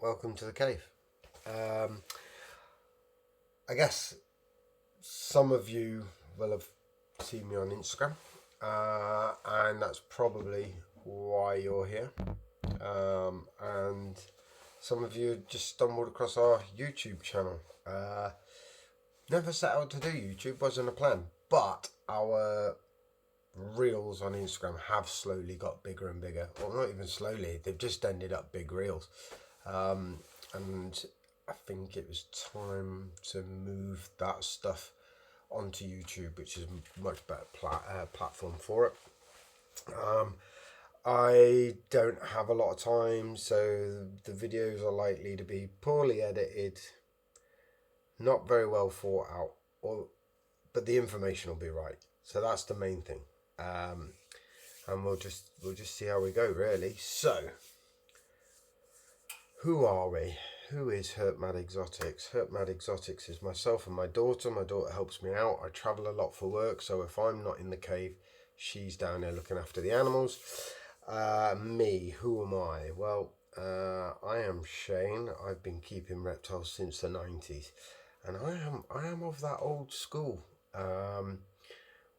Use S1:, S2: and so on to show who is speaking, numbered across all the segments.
S1: welcome to the cave. Um, I guess some of you will have seen me on Instagram, and that's probably why you're here. And some of you just stumbled across our YouTube channel. Never set out to do YouTube, wasn't a plan, but our reels on Instagram have slowly got bigger and bigger. Well, not even slowly, they've just ended up big reels. And I think it was time to move that stuff onto YouTube, which is a much better platform for it. I don't have a lot of time, so the videos are likely to be poorly edited, not very well thought out, but the information will be right. So that's the main thing. And we'll just see how we go, really. So, who are we? Who is Hurt Mad Exotics? Hurt Mad Exotics is myself and my daughter. My daughter helps me out. I travel a lot for work, so if I'm not in the cave, she's down there looking after the animals. Me, who am I? Well, I am Shane. I've been keeping reptiles since the 90s, and I am of that old school.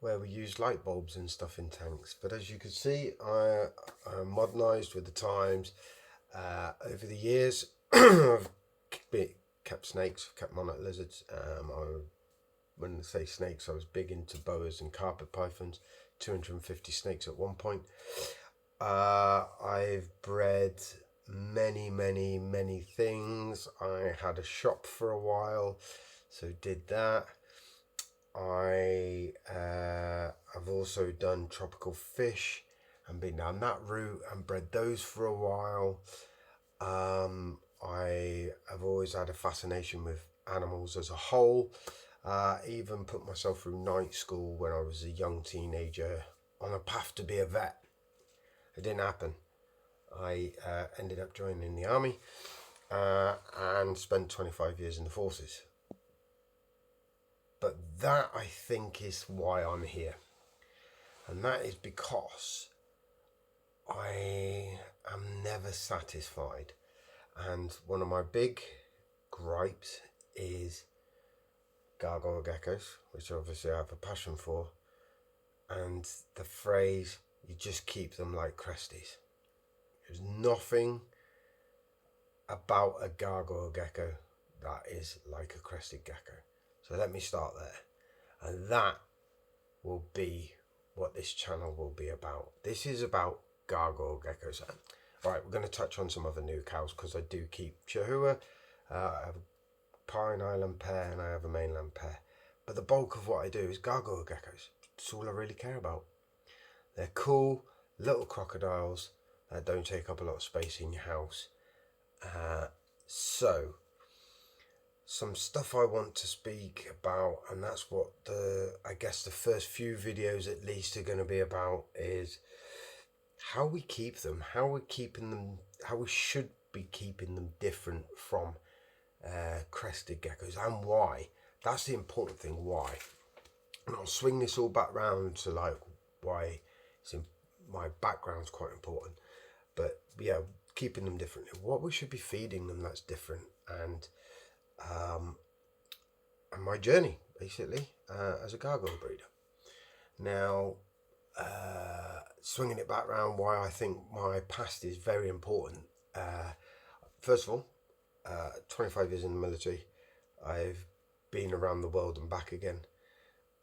S1: Where we use light bulbs and stuff in tanks. But as you can see, I'm modernised with the times. Over the years, I've kept snakes, kept monarch lizards. When I say snakes, I was big into boas and carpet pythons, 250 snakes at one point. I've bred many things. I had a shop for a while, so did that. I've also done tropical fish and been down that route and bred those for a while. I have always had a fascination with animals as a whole. Even put myself through night school when I was a young teenager on a path to be a vet. It didn't happen. I ended up joining the army and spent 25 years in the forces. But that, I think, is why I'm here. And that is because I am never satisfied. And one of my big gripes is gargoyle geckos, which obviously I have a passion for. And the phrase, you just keep them like cresties. There's nothing about a gargoyle gecko that is like a crested gecko. So let me start there. And that will be what this channel will be about. This is about gargoyle geckos. Alright, we're going to touch on some other new cows because I do keep Chihuahua. I have a Pine Island pair and I have a mainland pair. But the bulk of what I do is gargoyle geckos. That's all I really care about. They're cool little crocodiles that don't take up a lot of space in your house. So some stuff I want to speak about, and that's what I guess the first few videos at least are going to be about, is how we keep them, how we should be keeping them different from crested geckos, and why. That's the important thing, why. And I'll swing this all back round to like why my background's quite important. But yeah, keeping them differently, what we should be feeding them that's different, and my journey basically as a gargoyle breeder. Now, swinging it back round, why I think my past is very important. First of all, 25 years in the military. I've been around the world and back again,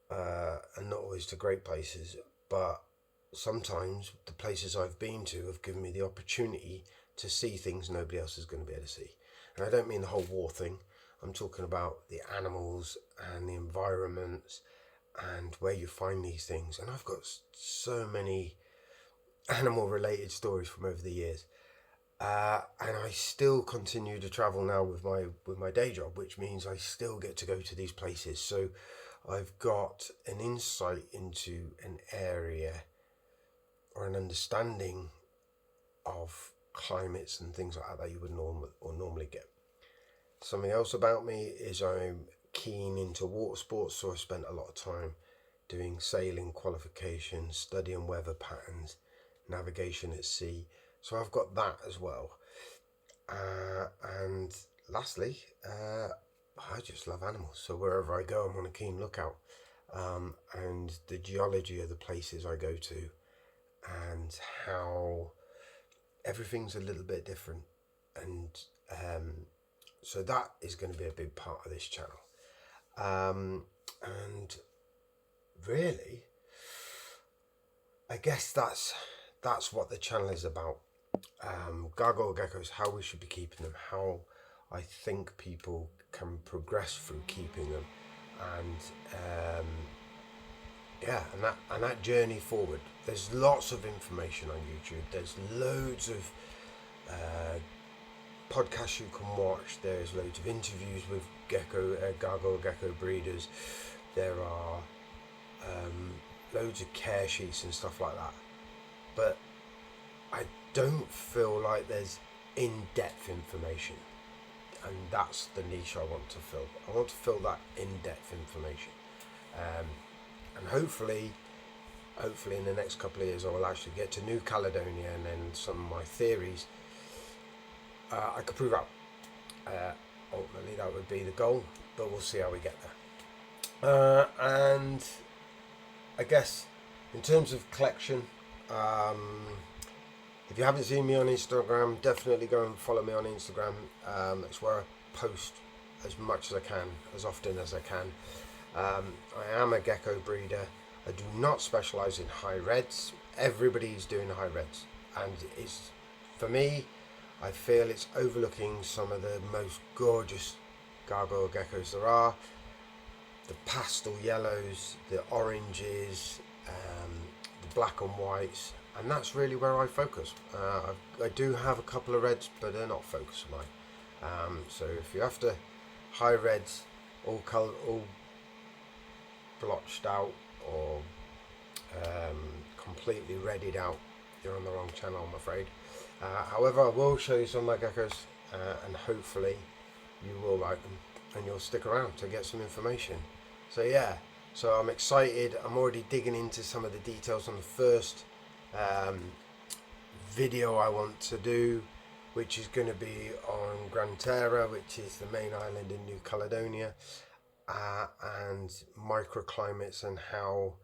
S1: and not always to great places, but sometimes the places I've been to have given me the opportunity to see things nobody else is going to be able to see. And I don't mean the whole war thing. I'm talking about the animals and the environments and where you find these things. And I've got so many animal related stories from over the years. And I still continue to travel now with my day job, which means I still get to go to these places. So I've got an insight into an area or an understanding of climates and things like that you would normally get. Something else about me is I'm keen into water sports, so I spent a lot of time doing sailing qualifications, studying weather patterns, navigation at sea. So I've got that as well. And lastly, I just love animals. So wherever I go, I'm on a keen lookout. And the geology of the places I go to, and how everything's a little bit different. And so that is going to be a big part of this channel. And really, I guess that's what the channel is about. Gargoyle geckos, how we should be keeping them, how I think people can progress through keeping them, and and that journey forward. There's lots of information on YouTube. There's loads of podcasts you can watch. There's loads of interviews with gargoyle gecko breeders. There are loads of care sheets and stuff like that. But I don't feel like there's in-depth information, and that's the niche I want to fill. I want to fill that in-depth information, and hopefully in the next couple of years I will actually get to New Caledonia, and then some of my theories I could prove out. Ultimately that would be the goal, but we'll see how we get there. And I guess in terms of collection, if you haven't seen me on Instagram, definitely go and follow me on Instagram. It's where I post as much as I can, as often as I can. I am a gecko breeder. I do not specialise in high reds. Everybody's doing high reds, and it's, for me, I feel it's overlooking some of the most gorgeous gargoyle geckos there are. The pastel yellows, the oranges, the black and whites, and that's really where I focus. I do have a couple of reds, but they're not focus of mine. So if you're after high reds, all blotched out or completely redded out, you're on the wrong channel, I'm afraid. However, I will show you some of my geckos, and hopefully you will like them and you'll stick around to get some information. So yeah, so I'm excited. I'm already digging into some of the details on the first video I want to do, which is going to be on Gran Terra, which is the main island in New Caledonia, and microclimates and how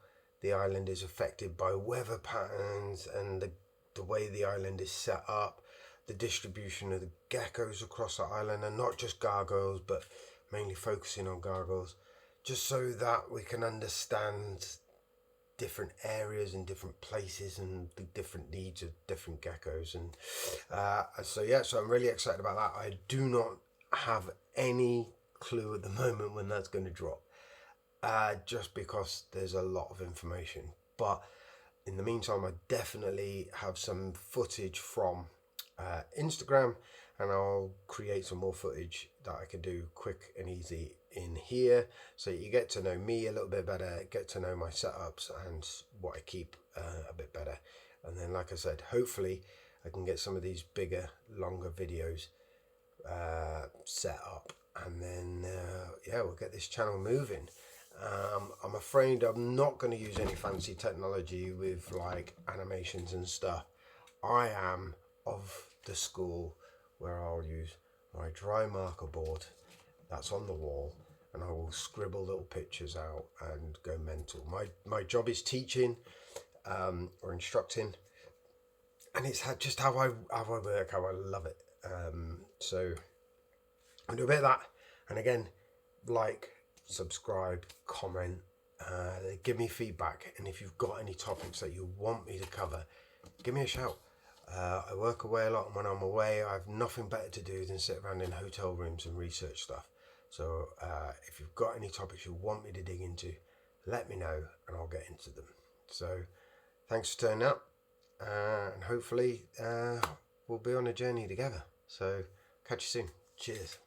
S1: the island is affected by weather patterns and the way the island is set up, the distribution of the geckos across the island, and not just gargoyles, but mainly focusing on gargoyles, just so that we can understand different areas and different places and the different needs of different geckos. And so I'm really excited about that. I do not have any clue at the moment when that's going to drop, just because there's a lot of information. But in the meantime, I definitely have some footage from Instagram, and I'll create some more footage that I can do quick and easy in here, so you get to know me a little bit better, get to know my setups and what I keep a bit better. And then, like I said, hopefully I can get some of these bigger, longer videos set up, and then we'll get this channel moving. I'm afraid I'm not going to use any fancy technology with like animations and stuff. I am of the school where I'll use my dry marker board that's on the wall, and I will scribble little pictures out and go mental. My job is teaching or instructing, and it's just how I work, how I love it. So I'll do a bit of that, and again, like, subscribe, comment, give me feedback, and if you've got any topics that you want me to cover, give me a shout. I work away a lot, and when I'm away I have nothing better to do than sit around in hotel rooms and research stuff. So if you've got any topics you want me to dig into, let me know and I'll get into them. So thanks for turning up, and hopefully we'll be on a journey together. So catch you soon. Cheers.